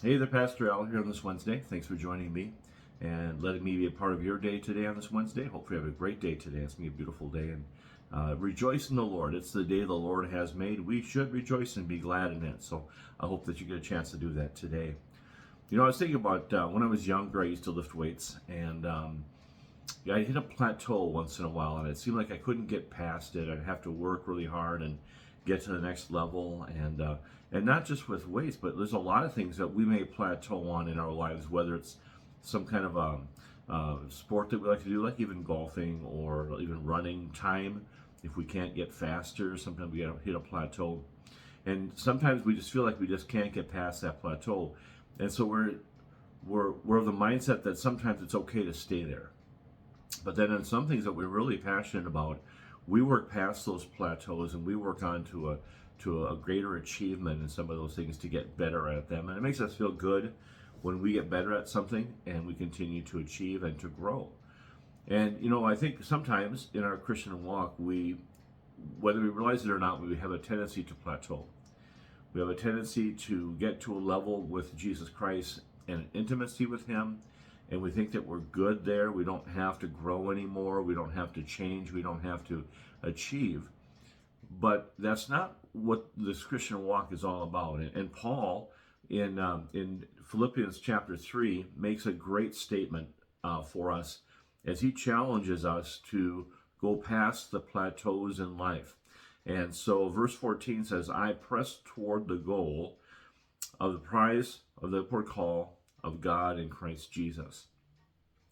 Hey there, Pastor Al here on this Wednesday. Thanks for joining me and letting me be a part of your day today on this Wednesday. Hopefully you have a great day today. It's going to be a beautiful day, and rejoice in the Lord. It's the day the Lord has made. We should rejoice and be glad in it. So I hope that you get a chance to do that today. You know, I was thinking about when I was younger, I used to lift weights, and yeah, I hit a plateau once in a while, and it seemed like I couldn't get past it. I'd have to work really hard and get to the next level, and not just with weights, but there's a lot of things that we may plateau on in our lives, whether it's some kind of sport that we like to do, like even golfing or even running time. If we can't get faster, sometimes we gotta hit a plateau, and sometimes we just feel like we just can't get past that plateau, and so we're of the mindset that sometimes it's okay to stay there. But then in some things that we're really passionate about, we work past those plateaus and we work on to a greater achievement in some of those things to get better at them. And it makes us feel good when we get better at something and we continue to achieve and to grow. And you know, I think sometimes in our Christian walk, whether we realize it or not, we have a tendency to plateau. We have a tendency to get to a level with Jesus Christ and intimacy with Him, and we think that we're good there. We don't have to grow anymore. We don't have to change. We don't have to achieve. But that's not what this Christian walk is all about. And Paul, in Philippians chapter 3, makes a great statement for us as he challenges us to go past the plateaus in life. And so verse 14 says, I press toward the goal of the prize of the upward call of God in Christ Jesus.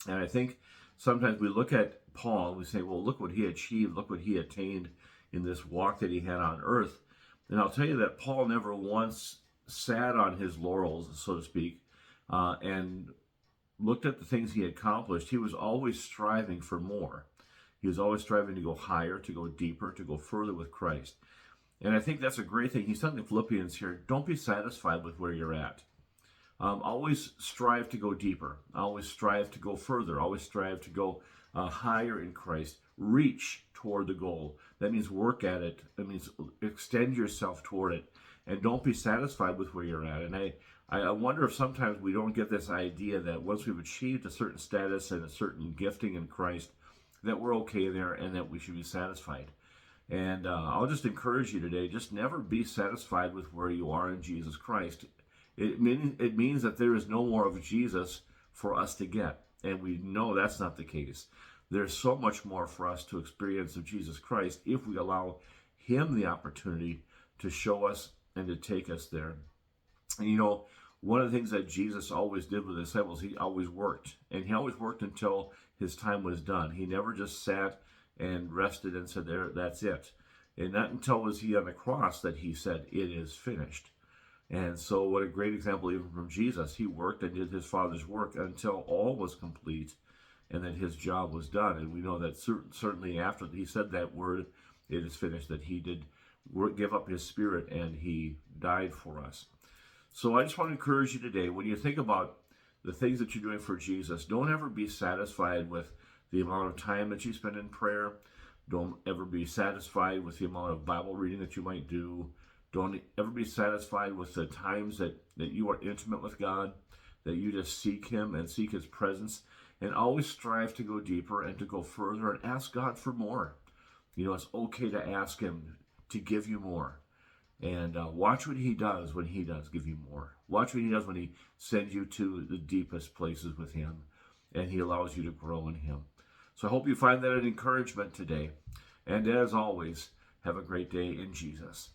And I think sometimes we look at Paul and we say, well, look what he achieved, look what he attained in this walk that he had on earth. And I'll tell you that Paul never once sat on his laurels, so to speak, and looked at the things he accomplished. He was always striving for more. He was always striving to go higher, to go deeper, to go further with Christ. And I think that's a great thing. He's telling the Philippians here, don't be satisfied with where you're at. Always strive to go deeper. Always strive to go further. Always strive to go higher in Christ. Reach toward the goal. That means work at it. That means extend yourself toward it. And don't be satisfied with where you're at. And I wonder if sometimes we don't get this idea that once we've achieved a certain status and a certain gifting in Christ, that we're okay there and that we should be satisfied. And I'll just encourage you today, just never be satisfied with where you are in Jesus Christ. It means that there is no more of Jesus for us to get. And we know that's not the case. There's so much more for us to experience of Jesus Christ if we allow Him the opportunity to show us and to take us there. And you know, one of the things that Jesus always did with the disciples, He always worked. And He always worked until His time was done. He never just sat and rested and said, there, that's it. And not until was He on the cross that He said, it is finished. And so what a great example even from Jesus. He worked and did His Father's work until all was complete and then His job was done. And we know that certainly after He said that word, it is finished, that He did give up His Spirit and He died for us. So I just want to encourage you today, when you think about the things that you're doing for Jesus, don't ever be satisfied with the amount of time that you spend in prayer. Don't ever be satisfied with the amount of Bible reading that you might do. Don't ever be satisfied with the times that you are intimate with God, that you just seek Him and seek His presence, and always strive to go deeper and to go further and ask God for more. You know, it's okay to ask Him to give you more. And watch what He does when He does give you more. Watch what He does when He sends you to the deepest places with Him and He allows you to grow in Him. So I hope you find that an encouragement today. And as always, have a great day in Jesus.